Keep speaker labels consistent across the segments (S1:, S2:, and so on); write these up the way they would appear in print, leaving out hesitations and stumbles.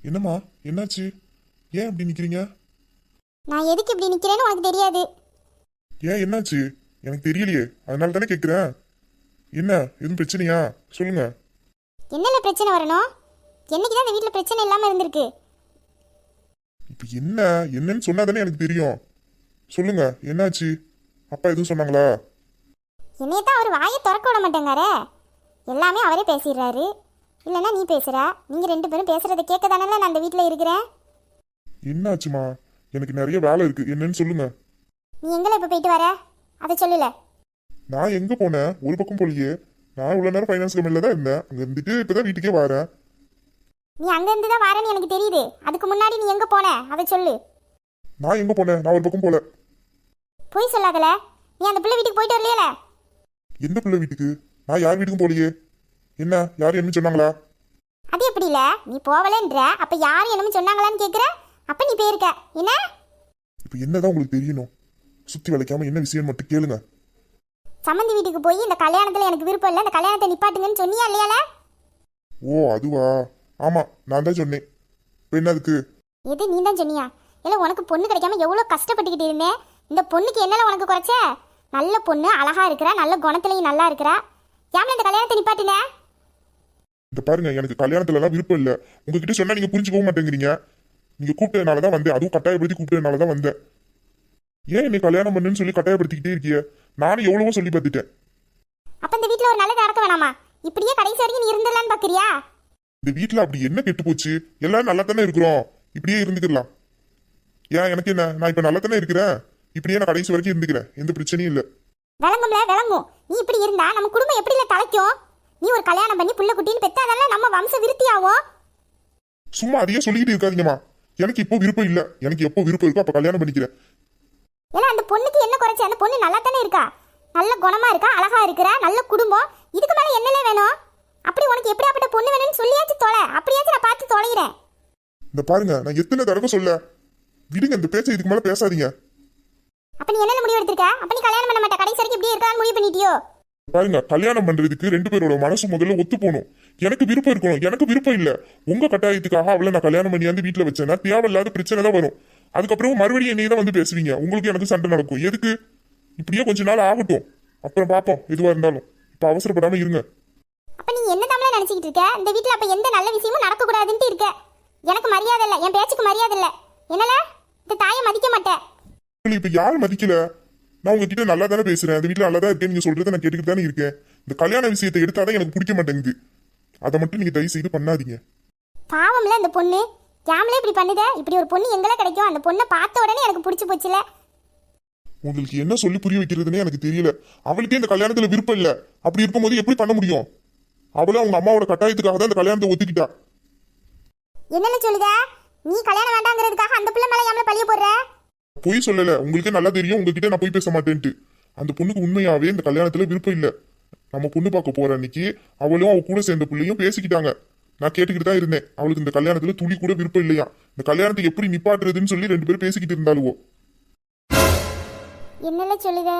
S1: என்னம்மா, என்னாச்சு? ஏன் இப்படி நிக்கிறீங்க?
S2: நான் எதுக்கு இப்படி நிக்கிறேன்னு உனக்கு தெரியாது.
S1: ஏன் என்னாச்சு? எனக்கு தெரியலையே, அதனால தானே கேட்குறேன். என்ன, எதுவும் பிரச்சனையா? சொல்லுங்க.
S2: என்னல பிரச்சனை வரணும்? என்னைக்கு தான் இந்த வீட்டில் பிரச்சனை இல்லாமல் இருந்திருக்கு?
S1: இப்போ என்ன என்னன்னு சொன்னா தானே எனக்கு தெரியும். சொல்லுங்க, என்னாச்சு? அப்பா எதுவும் சொன்னாங்களா?
S2: என்னைய தான் அவர் வாயை திறக்க விட மாட்டேங்காரே. எல்லாமே அவரே பேசிடுறாரு. இல்லைன்னா நீ பேசுற. நீங்கள் ரெண்டு பேரும் பேசுறதை கேட்க தானே நான் அந்த வீட்டில் இருக்கிறேன்.
S1: என்னாச்சுமா? எனக்கு நிறைய வேலை இருக்கு, என்னன்னு சொல்லுங்க.
S2: நீ எங்களை இப்போ போயிட்டு வர அதை சொல்லல.
S1: நான் எங்க போனேன்? ஒரு பக்கம் போலியே. நான் இவ்வளவு நேரம் ஃபைனான்ஸ் கம்பெனில தான் இருந்தேன். அங்க இருந்துட்டு இப்பதான் வீட்டுக்கே வரேன்.
S2: நீ அங்கேருந்து தான் வரேன்னு எனக்கு தெரியுது. அதுக்கு முன்னாடி நீ எங்கே போன அதை சொல்லு.
S1: நான் எங்க போனேன்? நான் ஒரு பக்கம் போல.
S2: போய் சொல்லாதல. நீ அந்த பிள்ளை வீட்டுக்கு போயிட்டு வரலையில?
S1: எந்த பிள்ளை வீட்டுக்கு? நான் யார் வீட்டுக்கும் போலியே. என்ன, யாரும் என்ன சொன்னாங்களா?
S2: அது எப்படி இல்லை, நீ போகலன்ற அப்போ யார் என்னமோ சொன்னாங்களான்னு கேட்குற. அப்போ நீ போயிருக்க என்ன?
S1: இப்போ என்னதான் உங்களுக்கு தெரியணும்? சுத்தி வளைக்காம என்ன விஷயம் மட்டும் கேளுங்க.
S2: சம்மந்தி வீட்டுக்கு போய் இந்த கல்யாணத்தில் எனக்கு விருப்பம் இல்லை, இந்த கல்யாணத்தை நிப்பாட்டுங்கன்னு சொன்னியா இல்லையால?
S1: ஓ, அதுவா? ஆமா, நான் தான் சொன்னேன். இப்போ என்ன அதுக்கு?
S2: எது நீ தான் சொன்னியா? இல்லை, உனக்கு பொண்ணு கிடைக்காம எவ்வளோ கஷ்டப்பட்டுக்கிட்டு இருந்தேன். இந்த பொண்ணுக்கு என்னல உனக்கு குறைச்ச? நல்ல பொண்ணு, அழகா இருக்கிறா, நல்ல குணத்துலையும் நல்லா இருக்கிறா. ஏன் இந்த கல்யாணத்தை நிப்பாட்டின?
S1: இந்த பாருங்க, எனக்கு கல்யாணத்துல எல்லாம் விருப்பம் இல்ல. உங்ககிட்ட சொன்னா நீங்க புரிஞ்சுக்கவும் மாட்டேங்கிறீங்க. நீங்க கூப்பிட்டதுனால தான் வந்தேன், அதுவும் கட்டாயப்படுத்தி கூப்பிட்டதுனால தான் வந்தேன். ஏன் என்னை கல்யாணம் பண்ணுன்னு சொல்லி கட்டாயப்படுத்திக்கிட்டே இருக்கிய? நானும் எவ்வளவோ சொல்லி பார்த்துட்டேன்.
S2: அப்ப இந்த வீட்ல ஒரு நல்லது நடக்க வேணாமா? இப்படியே கடைசி வரைக்கும் நீ இருந்துடலான்னு பாக்குறியா?
S1: இந்த வீட்டுல அப்படி என்ன கெட்டு போச்சு? எல்லாரும் நல்லா தானே இருக்கிறோம், இப்படியே இருந்துக்கலாம். ஏன் எனக்கு என்ன? நான் இப்ப நல்லா தானே இருக்கிறேன். இப்படியே நான் கடைசி வரைக்கும் இருந்துக்கிறேன், எந்த பிரச்சனையும் இல்ல.
S2: விளங்கும்ல, விளங்கும். நீ இப்படி இருந்தா நம்ம குடும்பம் எப்படில தலைக்கும்? நீ ஒரு கல்யாணம் பண்ணி புள்ள குட்டின்னு பெத்தாதால நம்ம வம்ச விருத்தி ஆகும்.
S1: சும்மா அதையே சொல்லிக்கிட்டு இருக்காதீங்கம்மா. எனக்கு இப்போ விருப்பம் இல்ல. எனக்கு எப்போ விருப்பம் இருக்கோ அப்ப கல்யாணம் பண்ணிக்கிறேன்.
S2: ஏன்னா அந்த பொண்ணுக்கு என்ன குறைச்ச? அந்த பொண்ணு நல்லா தானே இருக்கா, நல்ல குணமா இருக்கா, அழகா இருக்கிறா, நல்ல குடும்பம். இதுக்கு மேல என்னல வேணும்? அப்படி உனக்கு எப்படியாப்பட்ட பொண்ணு வேணும்னு சொல்லியாச்சு தொலை. அப்படியாச்சும் நான் பார்த்து தொலைகிறேன்.
S1: இந்த பாருங்க, நான் எத்தனை தடவை சொல்ல. விடுங்க, இந்த பேச்சை இதுக்கு மேல பேசாதீங்க.
S2: அப்ப நீ என்ன முடிவு எடுத்திருக்க? அப்ப நீ கல்யாணம் பண்ண மாட்டே, கடைசி வரைக்கும் இப்படியே இருக்கான்னு முடிவு பண்ணிட்டியோ?
S1: பாருங்க, கல்யாணம் பண்றதுக்கு ரெண்டு பேரோட மனசு முதல்ல ஒத்து போகணும். எனக்கு விருப்பம் இருக்கணும். எனக்கு விருப்பம் இல்ல. உங்க கட்டாயத்துக்காக அவளை நான் கல்யாணம் பண்ணியாந்து வீட்டுல வச்சேன்னா தேவையில்லாத பிரச்சனை தான் வரும். அதுக்கப்புறம் மறுபடியும் என்னையே தான் வந்து பேசுவீங்க. உங்களுக்கு எனக்கு சண்டை நடக்கும். எதுக்கு? இப்படியே கொஞ்ச நாள் ஆகட்டும், அப்புறம் பார்ப்போம் எதுவா இருந்தாலும். இப்ப அவசரப்படாம இருங்க.
S2: அப்ப நீ என்ன தமிழ நினைச்சிட்டு இருக்க? இந்த வீட்ல அப்ப எந்த நல்ல விஷயமும் நடக்க கூடாதுன்னு இருக்க. எனக்கு மரியாதை இல்ல, என் பேச்சுக்கு மரியாதை இல்ல. என்னல இந்த தாயை மதிக்க மாட்டேன்.
S1: இப்ப யார் மதிக்கல? நான் உங்ககிட்ட நல்லா தானே பேசுறேன். இந்த வீட்டுல நல்லா தான் இருக்கேன், நீங்க சொல்றதை நான் கேட்டுக்கிட்டு தானே இருக்கேன். இந்த கல்யாண விஷயத்தை எடுத்தாதான் எனக்கு பிடிக்க மாட்டேங்குது. அதை மட்டும் நீங்க தயவு செய்து பண்ணாதீங்க.
S2: பாவம்ல இந்த பொண்ணு. கேம்ல இப்படி பண்ணுத. இப்படி ஒரு பொண்ணு எங்கல கிடைக்கும்? அந்த பொண்ணை பார்த்த உடனே எனக்கு பிடிச்சு போச்சுல.
S1: உங்களுக்கு என்ன சொல்லி புரிய வைக்கிறதுனே எனக்கு தெரியல. அவளுக்கே இந்த கல்யாணத்துல விருப்பம் இல்ல. அப்படி இருக்கும்போது எப்படி பண்ண முடியும்? அவளும் அவங்க அம்மாவோட கட்டாயத்துக்காக தான் இந்த கல்யாணத்தை ஒத்துக்கிட்டா.
S2: என்னல சொல்லுத? நீ கல்யாணம் வேண்டாங்கிறதுக்காக அந்த பிள்ளை மேல ஏம்ல பழிய போடுற?
S1: பொய் சொல்லல, உங்களுக்கே நல்லா தெரியும். உங்ககிட்ட நான் போய் பேச மாட்டேன்ட்டு. அந்த பொண்ணுக்கு உண்மையாவே இந்த கல்யாணத்துல விருப்பம் இல்ல. நம்ம பொண்ணு பார்க்க போற அன்னைக்கு அவளும் அவ கூட சேர்ந்த பிள்ளையும் பேசிக்கிட்டாங்க. நான் கேட்டுக்கிட்டு தான் இருந்தேன். அவளுக்கு இந்த கல்யாணத்துல துளி கூட விருப்பம் இல்லையா. இந்த கல்யாணத்தை எப்படி நிப்பாட்டுறதுன்னு சொல்லி ரெண்டு பேரும் பேசிக்கிட்டு இருந்தாலுவோ.
S2: என்னல சொல்லுத?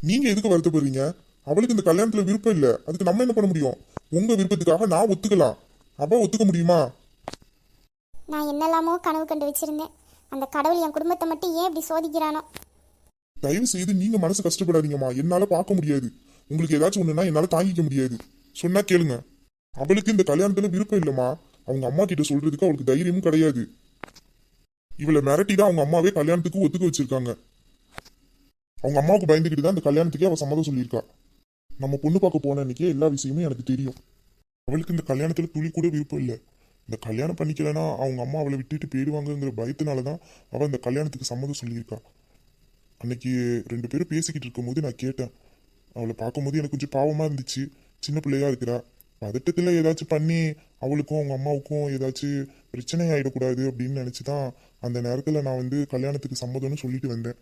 S1: நீங்க எதுக்கு வருத்தப்படுறீங்க? அவளுக்கு இந்த கல்யாணத்துல விருப்பம் இல்ல, அதுக்கு நம்ம என்ன பண்ண முடியும்? உங்க விருப்பத்துக்காக நான் ஒத்துக்கலாம், அவ ஒத்துக்க முடியுமா?
S2: நான் என்னெல்லாமோ கனவு கண்டு வச்சிருந்தேன். அந்த கடவுள் என் குடும்பத்தை மட்டும் ஏன் இப்படி சோதிக்கிறானோ?
S1: தயவு செய்து நீங்க மனசு கஷ்டப்படாதீங்கம்மா. என்னால பார்க்க முடியாது. உங்களுக்கு ஏதாச்சும் ஒண்ணுன்னா என்னால தாங்கிக்க முடியாது. சொன்னா கேளுங்க. அவளுக்கு இந்த கல்யாணத்துல விருப்பம் இல்லம்மா. அவங்க அம்மா கிட்ட சொல்றதுக்கு அவளுக்கு தைரியமும் கிடையாது. இவளை மிரட்டி தான் அவங்க அம்மாவே கல்யாணத்துக்கு ஒத்துக்க வச்சிருக்காங்க. அவங்க அம்மாவுக்கு பயந்துக்கிட்டு தான் இந்த கல்யாணத்துக்கே அவ சம்மதம் சொல்லியிருக்கா. நம்ம பொண்ணு பார்க்க போன அன்னைக்கே எல்லா விஷயமும் எனக்கு தெரியும். அவளுக்கு இந்த கல்யாணத்துல துளி கூட விருப்பம் இல்லை. இந்த கல்யாணம் பண்ணிக்கலன்னா அவங்க அம்மா அவளை விட்டுட்டு போயிடுவாங்கங்கிற பயத்தினாலதான் அவள் இந்த கல்யாணத்துக்கு சம்மதம் சொல்லியிருக்கா. அன்னைக்கு ரெண்டு பேரும் பேசிக்கிட்டு இருக்கும் போது நான் கேட்டேன். அவளை பார்க்கும்போது எனக்கு கொஞ்சம் பாவமா இருந்துச்சு. சின்ன பிள்ளையா இருக்கிறா. பதட்டத்துல ஏதாச்சும் பண்ணி அவளுக்கும் அவங்க அம்மாவுக்கும் ஏதாச்சும் பிரச்சனை ஆயிடக்கூடாது அப்படின்னு நினைச்சுதான் அந்த நேரத்துல நான் வந்து கல்யாணத்துக்கு சம்மதம்னு சொல்லிட்டு வந்தேன்.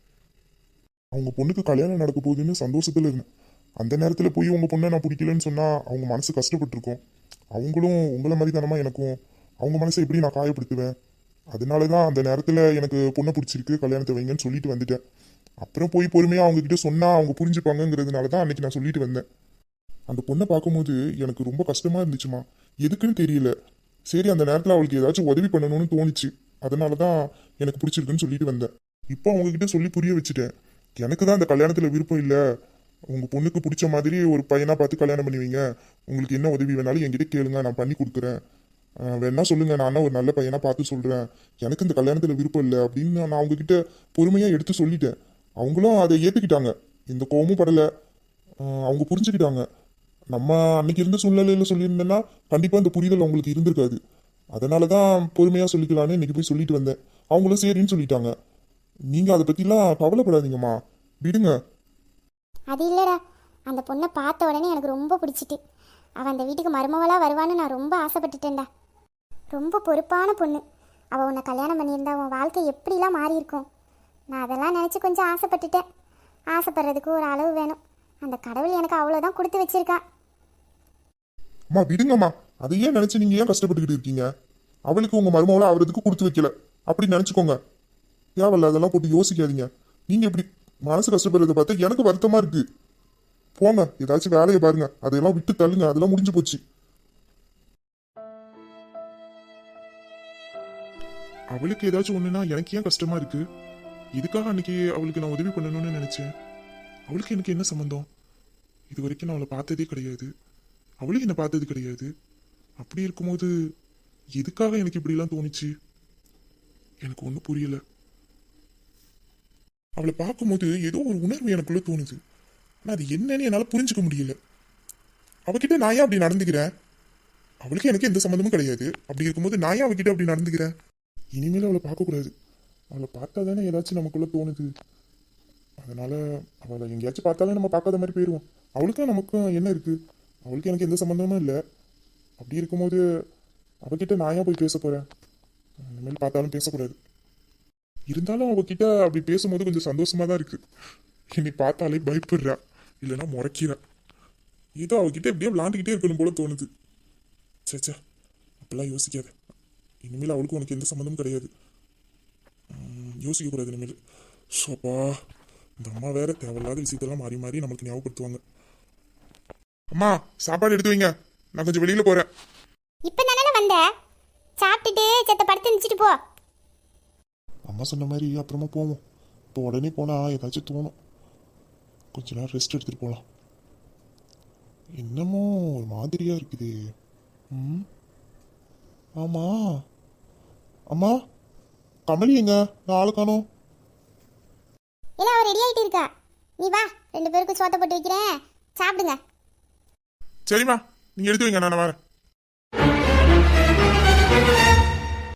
S1: அவங்க பொண்ணுக்கு கல்யாணம் நடக்க போகுதுன்னு சந்தோஷத்துல இருந்தேன். அந்த நேரத்துல போய் உங்க பொண்ணை நான் பிடிக்கலன்னு சொன்னா அவங்க மனசு கஷ்டப்பட்டிருக்கும். அவங்களும் உங்களை மாதிரி தானமா எனக்கும் அவங்க மனசை எப்படி நான் காயப்படுத்துவேன்? அதனாலதான் அந்த நேரத்துல எனக்கு பொண்ணை பிடிச்சிருக்கு, கல்யாணத்தை வைங்கன்னு சொல்லிட்டு வந்துட்டேன். அப்புறம் போய் பொறுமையா அவங்க கிட்ட சொன்னா அவங்க புரிஞ்சுப்பாங்கிறதுனாலதான் அன்னைக்கு நான் சொல்லிட்டு வந்தேன். அந்த பொண்ணை பார்க்கும்போது எனக்கு ரொம்ப கஷ்டமா இருந்துச்சுமா. எதுக்குன்னு தெரியல. சரி அந்த நேரத்தில் அவளுக்கு ஏதாச்சும் உதவி பண்ணணும்னு தோணுச்சு. அதனால தான் எனக்கு பிடிச்சிருக்குன்னு சொல்லிட்டு வந்தேன். இப்போ அவங்ககிட்ட சொல்லி புரிய வச்சுட்டேன். எனக்கு தான் அந்த கல்யாணத்தில் விருப்பம் இல்லை. உங்க பொண்ணுக்கு பிடிச்ச மாதிரி ஒரு பையனா பார்த்து கல்யாணம் பண்ணுவீங்க. உங்களுக்கு என்ன உதவி வேணாலும் என்கிட்ட கேளுங்க, நான் பண்ணி கொடுக்குறேன். வேணா சொல்லுங்க, நான் ஒரு நல்ல பையனா பார்த்து சொல்றேன். எனக்கு இந்த கல்யாணத்தில் விருப்பம் இல்லை அப்படின்னு நான் அவங்க கிட்ட பொறுமையா எடுத்து சொல்லிட்டேன். அவங்களும் அதை ஏத்துக்கிட்டாங்க. எந்த கோவமும் படல. அவங்க புரிஞ்சுக்கிட்டாங்க. நம்ம அன்னைக்கு இருந்த சூழ்நிலையில சொல்லியிருந்தேன்னா கண்டிப்பா இந்த புரிதல் அவங்களுக்கு இருந்திருக்காது. அதனால தான் பொறுமையா சொல்லிக்கலான்னு இன்னைக்கு போய் சொல்லிட்டு வந்தேன். அவங்களும் சரின்னு சொல்லிட்டாங்க. நீங்க அதை பத்திலாம் கவலைப்படாதீங்கம்மா, விடுங்க.
S2: அது இல்லடா, அந்த பொண்ணை பார்த்த உடனே எனக்கு ரொம்ப பிடிச்சிட்டு அவள் அந்த வீட்டுக்கு மருமவளா வருவான்னு நான் ரொம்ப ஆசைப்பட்டுட்டேன்டா. ரொம்ப பொறுப்பான பொண்ணு. அவள் உன்னை கல்யாணம் பண்ணியிருந்தா உன் வாழ்க்கை எப்படிலாம் மாறி இருக்கும். நான் அதெல்லாம் நினச்சி கொஞ்சம் ஆசைப்பட்டுட்டேன். ஆசைப்படுறதுக்கு ஒரு அளவு வேணும். அந்த கடவுள் எனக்கு அவ்வளோதான் கொடுத்து வச்சிருக்கா.
S1: அம்மா விடுங்கம்மா, அதையே நினைச்சு நீங்க ஏன் கஷ்டப்பட்டுக்கிட்டு இருக்கீங்க? அவளுக்கு உங்க மருமகளை ஆவறதுக்கு கொடுத்து வைக்கல அப்படி நினைச்சுக்கோங்க. தேவையில்ல அதெல்லாம் போட்டு யோசிக்காதீங்க. நீங்க இப்படி மனசு கஷ்டப்படுறத பார்த்து எனக்கு வருத்தமா இருக்கு. போங்க, ஏதாச்சும் வேலையை பாருங்க. அதையெல்லாம் விட்டு தள்ளுங்க, அதெல்லாம் முடிஞ்சு போச்சு. அவளுக்கு ஏதாச்சும் ஒண்ணுனா எனக்கு ஏன் கஷ்டமா இருக்கு? இதுக்காக அன்னைக்கு அவளுக்கு நான் உதவி பண்ணணும்னு நினைச்சேன். அவளுக்கு எனக்கு என்ன சம்பந்தம்? இது வரைக்கும் நான் அவளை பார்த்ததே கிடையாது. அவளுக்கு என்ன பார்த்தது கிடையாது. அப்படி இருக்கும்போது எதுக்காக எனக்கு இப்படிலாம் தோணுச்சு? எனக்கு ஒன்றும் புரியல. அவளை பார்க்கும்போது ஏதோ ஒரு உணர்வு எனக்குள்ள தோணுது. ஆனால் அது என்னன்னு என்னால் புரிஞ்சுக்க முடியல. அவகிட்ட நான் ஏன் அப்படி நடந்துக்கிறேன்? அவளுக்கு எனக்கு எந்த சம்மந்தமும் கிடையாது. அப்படி இருக்கும்போது நான் ஏன் அவகிட்ட அப்படி நடந்துக்கிறேன்? இனிமேல் அவளை பார்க்கக்கூடாது. அவளை பார்த்தா தானே ஏதாச்சும் நமக்குள்ள தோணுது. அதனால அவளை எங்கேயாச்சும் பார்த்தாலே நம்ம பார்க்காத மாதிரி போயிடுவோம். அவளுக்கும் நமக்கும் என்ன இருக்கு? அவளுக்கு எனக்கு எந்த சம்மந்தமும் இல்லை. அப்படி இருக்கும்போது அவகிட்ட நான் ஏன் போய் பேச போறேன்? இனிமேல் பார்த்தாலும் பேசக்கூடாது. இருந்தாலும் அவகிட்ட அப்படி பேசும்போது கொஞ்சம் சந்தோஷமா தான் இருக்கு. என்னை பார்த்தாலே பயப்படுறா, இல்லைன்னா முறைக்கிறா. ஏதோ அவகிட்ட எப்படியே விளாண்டுக்கிட்டே இருக்கணும் போல தோணுது. சேச்சா, அப்படிலாம் யோசிக்காத. இனிமேல் அவளுக்கும் உனக்கு எந்த சம்மந்தமும் கிடையாது. யோசிக்க கூடாது இனிமேல். சோப்பா, இந்த அம்மா வேற தேவையில்லாத விஷயத்தெல்லாம் மாறி மாறி நமக்கு ஞாபகப்படுத்துவாங்க. அம்மா சாப்பாடு எடுத்து வைங்க, நான் கொஞ்சம் வெளியில போறேன்.
S2: இப்போ தானே வந்த, சாப்பிட்டுட்டு செத்த படுத்து நினச்சிட்டு போ.
S1: அம்மா சொன்ன மாதிரி அப்புறமா போவோம். இப்போ உடனே போனா ஏதாச்சும் தோணும். கொஞ்ச நேரம் ரெஸ்ட் எடுத்துட்டு போகலாம். என்னமோ ஒரு மாதிரியா இருக்குது. ஆமா, அம்மா கமலி எங்க? நான் ஆளு காணோம்.
S2: இல்லை, அவள் ரெடி ஆகிட்டு இருக்கா. நீ வா, 2 பேருக்கும் சோத்தை போட்டு வைக்கிறேன், சாப்பிடுங்க.
S1: சரிம்மா, நீங்க எடுத்து வைங்க, நான் வரேன்.